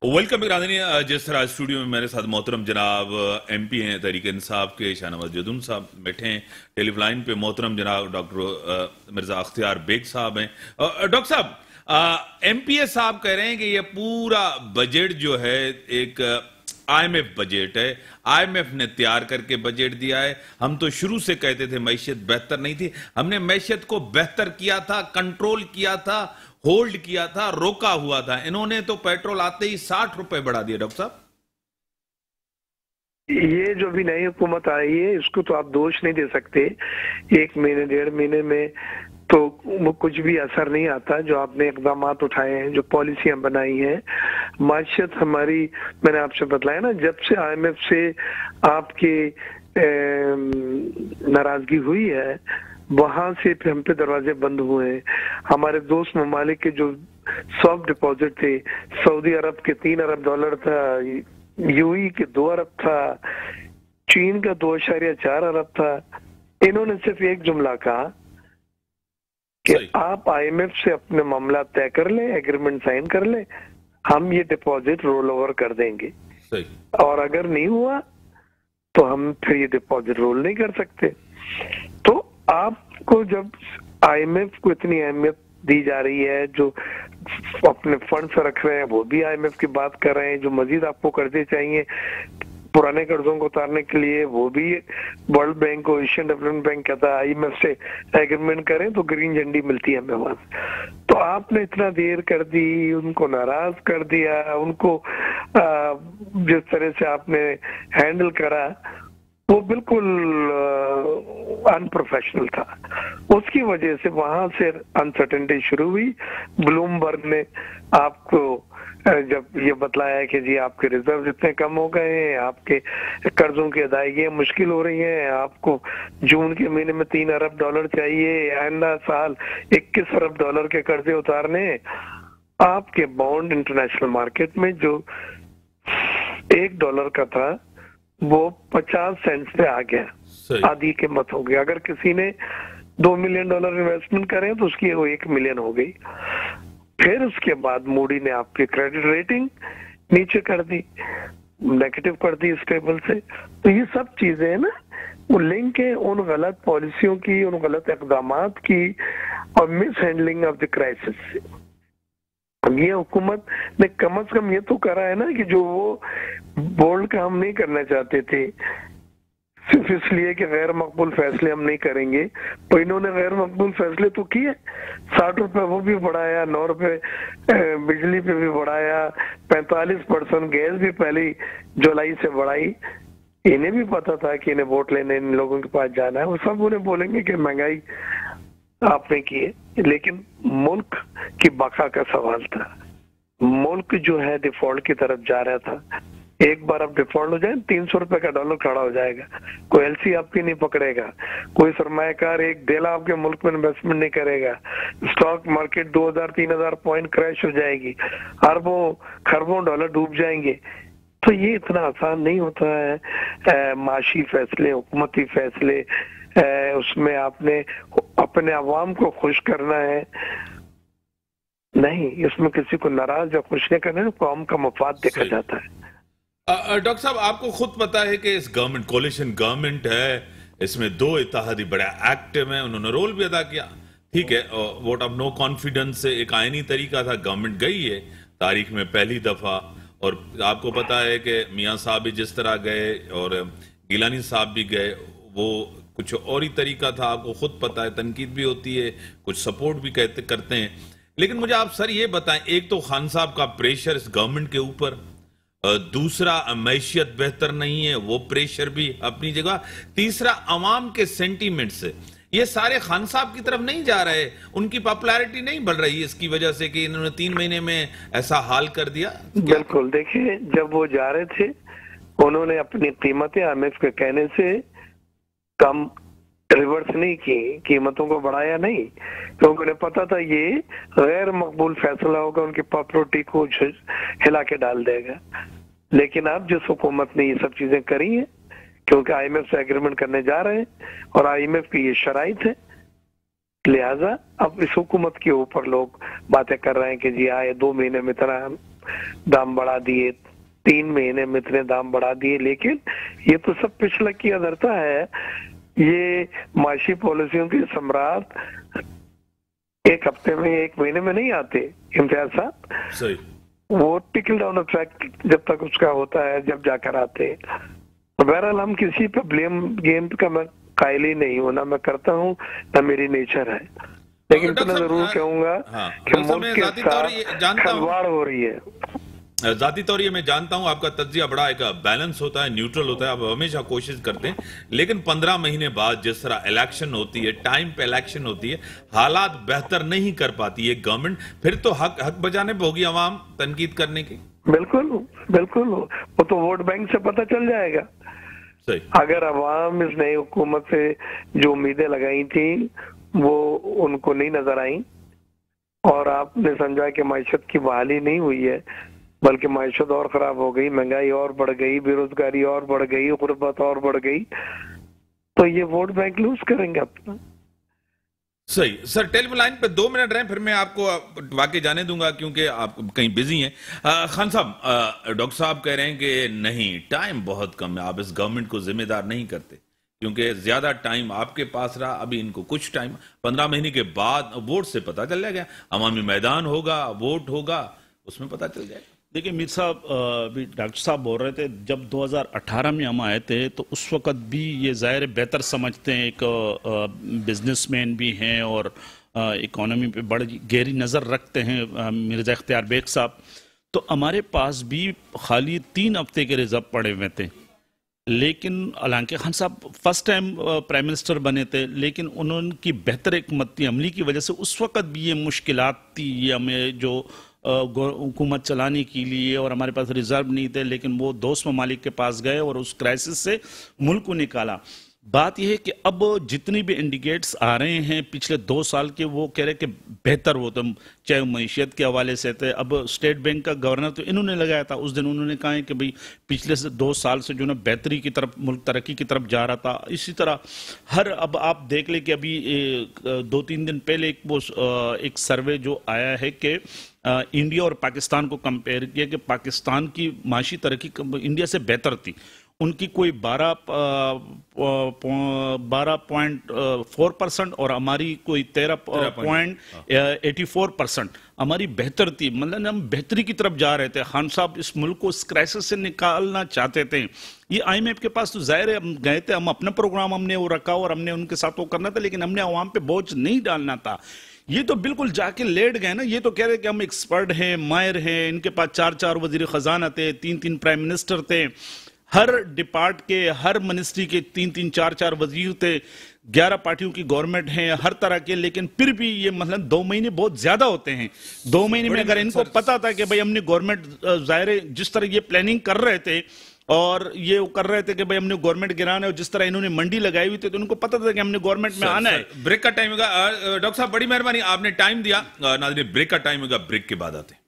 Welcome Irani. जिस तरह studio में मेरे साथ मोहतरम जनाब एमपी हैं तहरीक इंसाफ के शाहनवाज जदून साहब बैठे हैं। टेलीफोन पे मोहतरम जनाब डॉक्टर मिर्जा अख्तियार बेग साहब हैं। डॉक्टर साहब, एमपीए साहब कह रहे हैं कि ये पूरा बजट जो है एक आईएमएफ बजट है। आईएमएफ ने तैयार करके बजट दिया है। हम तो शुरू से कहते थे मैशियत बेहतर नहीं थी, हमने मैशियत को बेहतर किया था, कंट्रोल किया था, होल्ड किया था, रोका हुआ था। इन्होंने तो पेट्रोल आते ही 60 रुपए बढ़ा दिए। डॉक्टर साहब, ये जो भी नई हुकूमत आई है इसको तो आप दोष नहीं दे सकते। एक महीने डेढ़ महीने में तो वो कुछ भी असर नहीं आता। जो आपने इकदाम उठाए हैं, जो पॉलिसियां बनाई हैं, माशियत हमारी, मैंने आपसे बतलाया ना, जब से आईएमएफ से आपके नाराजगी हुई है वहां से हम पे दरवाजे बंद हुए हैं। हमारे दोस्त ममालिक के जो सॉफ्ट डिपॉजिट थे, सऊदी अरब के $3 अरब था, यूई के 2 अरब था, चीन का 2.4 अरब था। इन्होंने सिर्फ एक जुमला कहा कि आप आईएमएफ से अपने मामला तय कर ले, एग्रीमेंट साइन कर ले, हम ये डिपॉजिट रोल ओवर कर देंगे। सही। और अगर नहीं हुआ तो हम फिर ये डिपॉजिट रोल नहीं कर सकते। तो आपको जब आईएमएफ को इतनी अहमियत दी जा रही है, जो अपने फंड्स रख रहे हैं वो भी आईएमएफ की बात कर रहे हैं, जो मजीद आपको कर्जे चाहिए पुराने कर्जों को उतारने के लिए वो भी वर्ल्ड बैंक को, एशियन डेवलपमेंट बैंक कहता है आईएमएफ से एग्रीमेंट करें तो ग्रीन झंडी मिलती है हमें वहां से। तो आपने इतना देर कर दी, उनको नाराज कर दिया, उनको जिस तरह से आपने हैंडल करा वो बिल्कुल अनप्रोफेशनल था। उसकी वजह से वहां से अनसर्टेनिटी शुरू हुई। ब्लूमबर्ग ने आपको जब ये बतलाया है कि जी आपके रिजर्व इतने कम हो गए हैं, आपके कर्जों की अदायगियां मुश्किल हो रही हैं, आपको जून के महीने में $3 अरब चाहिए, आइंदा साल $21 अरब के कर्जे उतारने, आपके बॉन्ड इंटरनेशनल मार्केट में जो $1 का था वो 50 सेंट पे आ गया, आधी कीमत हो गई। अगर किसी ने $2 मिलियन इन्वेस्टमेंट करें तो उसकी वो 1 मिलियन हो गई। फिर उसके बाद मूडी ने आपकी क्रेडिट रेटिंग नीचे कर दी, नेगेटिव कर दी स्टेबल से। तो ये सब चीजें है ना, वो लिंक है उन गलत पॉलिसियों की, उन गलत इकदामात की और miss handling of the crisis से। ये हुकूमत ने कम से कम ये तो करा है ना कि जो वो बोल्ड काम नहीं करना चाहते थे सिर्फ इसलिए कि गैर मकबूल फैसले हम नहीं करेंगे, तो इन्होंने गैर मकबूल फैसले तो किए। 60 रुपए वो भी बढ़ाया, 9 रुपए बिजली पे भी बढ़ाया, 45% गैस भी पहली जुलाई से बढ़ाई। इन्हें भी पता था कि इन्हें वोट लेने इन लोगों के पास जाना है, वो सब उन्हें बोलेंगे कि महंगाई आपने की है, लेकिन मुल्क की बका का सवाल था। मुल्क जो है डिफॉल्ट की तरफ जा रहा था। एक बार आप डिफॉल्ट हो जाए $300 का डॉलर खड़ा हो जाएगा, कोई एलसी आपकी नहीं पकड़ेगा, कोई सरमायाकार एक डेला आपके मुल्क में इन्वेस्टमेंट नहीं करेगा, स्टॉक मार्केट 2000-3000 पॉइंट क्रैश हो जाएगी, अरबों खरबों डॉलर डूब जाएंगे। तो ये इतना आसान नहीं होता है। माशी फैसले, हुकूमती फैसले, उसमें आपने अपने अवाम को खुश करना है नहीं, इसमें किसी को नाराज या खुश नहीं करना है, कौम का मफाद देखा जाता है। डॉक्टर साहब, आपको खुद पता है कि इस गवर्नमेंट कोलिशन गवर्नमेंट है, इसमें 2 इत्तेहादी बड़ा एक्टिव हैं, उन्होंने रोल भी अदा किया। ठीक है, वोट ऑफ नो कॉन्फिडेंस से एक आईनी तरीका था, गवर्नमेंट गई है तारीख में पहली दफा। और आपको पता है कि मियां साहब भी जिस तरह गए और गिलानी साहब भी गए, वो कुछ और ही तरीका था, आपको खुद पता है। तनकीद भी होती है, कुछ सपोर्ट भी करते हैं। लेकिन मुझे आप सर ये बताएं, एक तो खान साहब का प्रेशर इस गवर्नमेंट के ऊपर, दूसरा मैशियत बेहतर नहीं है, वो प्रेशर भी अपनी जगह, तीसरा अवाम के सेंटीमेंट से ये सारे खान साहब की तरफ नहीं जा रहे, उनकी पॉपुलैरिटी नहीं बढ़ रही इसकी वजह से कि इन्होंने 3 महीने में ऐसा हाल कर दिया। बिल्कुल, देखिए जब वो जा रहे थे उन्होंने अपनी कीमतें आईएमएफ के कहने से कम रिवर्स नहीं की, कीमतों को बढ़ाया नहीं, क्योंकि उन्हें पता था ये गैर मकबूल फैसला होगा, उनकी पॉपुलरिटी को हिला के डाल देगा। लेकिन अब जिस हुकूमत ने ये सब चीजें करी हैं, क्योंकि आईएमएफ से एग्रीमेंट करने जा रहे हैं और आईएमएफ की ये शराइत है, लिहाजा अब इस हुकूमत के ऊपर लोग बातें कर रहे हैं कि जी आए 2 महीने में इतना दाम बढ़ा दिए, 3 महीने में इतने दाम बढ़ा दिए, लेकिन ये तो सब पिछला की अदरता है। ये माशी पॉलिसियों के सम्राट एक हफ्ते में, 1 महीने में नहीं आते इम्तियाज साहब। सही। वो टिकल डाउन इफेक्ट जब तक उसका होता है, जब जाकर आते। तो बहरहाल हम किसी पे ब्लेम गेम का मैं कायल ही नहीं हूं, ना मैं करता हूं, ना मेरी नेचर है, लेकिन इतना जरूर कहूंगा कि मुल्क के साथ खिलवाड़ हो रही है। जाती तौर ये मैं जानता हूं आपका तज्जिया बड़ा एक बैलेंस होता है, न्यूट्रल होता है, आप हमेशा कोशिश करते हैं, लेकिन 15 महीने बाद जिस तरह इलेक्शन होती है, टाइम पे इलेक्शन होती है, हालात बेहतर नहीं कर पाती है गवर्नमेंट, फिर तो हक बजाने पे होगी आवाम तनकीद करने की। बिल्कुल बिल्कुल, वो तो वोट बैंक से पता चल जाएगा। सही। अगर अवाम इस नई हुकूमत से जो उम्मीदें लगाई थी वो उनको नहीं नजर आई, और आपने समझा कि माइशत की बहाली नहीं हुई है, बल्कि माइशत और खराब हो गई, महंगाई और बढ़ गई, बेरोजगारी और बढ़ गई, गुर्बत और बढ़ गई, तो ये वोट बैंक लूज करेंगे अपना। सही। सर टेलीफोन लाइन पे 2 मिनट रहे, फिर मैं आपको वाकई जाने दूंगा क्योंकि आप कहीं बिजी हैं। खान साहब, डॉक्टर साहब कह रहे हैं कि नहीं, टाइम बहुत कम है, आप इस गवर्नमेंट को जिम्मेदार नहीं करते क्योंकि ज्यादा टाइम आपके पास रहा। अभी इनको कुछ टाइम, 15 महीने के बाद वोट से पता चल जाएगा, अवामी मैदान होगा, वोट होगा, उसमें पता चल जाएगा। देखिए मीर साहब, अभी डॉक्टर साहब बोल रहे थे जब 2018 में हम आए थे तो उस वक़्त भी ये ज़ाहिर बेहतर समझते हैं, एक बिजनेसमैन भी हैं और इकोनॉमी पे बड़ी गहरी नज़र रखते हैं मिर्ज़ा इख्तियार बेग साहब। तो हमारे पास भी खाली 3 हफ्ते के रिजर्व पड़े हुए थे, लेकिन हालांकि खान साहब फर्स्ट टाइम प्राइम मिनिस्टर बने थे, लेकिन उनकी बेहतर हिकमत अमली की वजह से उस वक़्त भी ये मुश्किलात थी, ये हमें जो हुकूमत चलाने के लिए, और हमारे पास रिजर्व नहीं थे, लेकिन वो दोस्त ममालिक के पास गए और उस क्राइसिस से मुल्क को निकाला। बात यह है कि अब जितनी भी इंडिकेट्स आ रहे हैं पिछले 2 साल के, वो कह रहे कि बेहतर हो, तो चाहे मईशत के हवाले से थे। अब स्टेट बैंक का गवर्नर तो इन्होंने लगाया था, उस दिन उन्होंने कहा है कि भाई पिछले 2 साल से जो ना बेहतरी की तरफ, मुल्क तरक्की की तरफ जा रहा था। इसी तरह अब आप देख ले कि अभी 2-3 दिन पहले एक सर्वे जो आया है कि इंडिया और पाकिस्तान को कंपेयर किया कि पाकिस्तान की माशी तरक्की इंडिया से बेहतर थी। उनकी कोई 12.4% और हमारी कोई 13.84% हमारी बेहतर थी। मतलब हम बेहतरी की तरफ जा रहे थे। खान साहब इस मुल्क को इस क्राइसिस से निकालना चाहते थे। ये IMF के पास तो जाहिर है हम गए थे, हम अपना प्रोग्राम हमने वो रखा और हमने उनके साथ वो करना था, लेकिन हमने अवाम पे बोझ नहीं डालना था। ये तो बिल्कुल जाके लेट गए ना। ये तो कह रहे कि हम एक्सपर्ट हैं, माहिर हैं, इनके पास 4-4 वजीर खजाना थे, 3-3 प्राइम मिनिस्टर थे, हर डिपार्ट के, हर मिनिस्ट्री के 3-3 4-4 वजीर थे, 11 पार्टियों की गवर्नमेंट है हर तरह के, लेकिन फिर भी ये मतलब 2 महीने बहुत ज्यादा होते हैं। 2 महीने में अगर इनको पता था कि भाई हमने गवर्नमेंट, जाहिर जिस तरह ये प्लानिंग कर रहे थे और ये कर रहे थे कि भाई हमने गवर्नमेंट गिराना है, और जिस तरह इन्होंने मंडी लगाई हुई थी तो उनको पता था कि हमने गवर्नमेंट में आना है। ब्रेक का टाइम होगा। डॉक्टर साहब बड़ी मेहरबानी, आपने टाइम दिया। नाज़रीन, ब्रेक का टाइम होगा, ब्रेक के बाद आते हैं।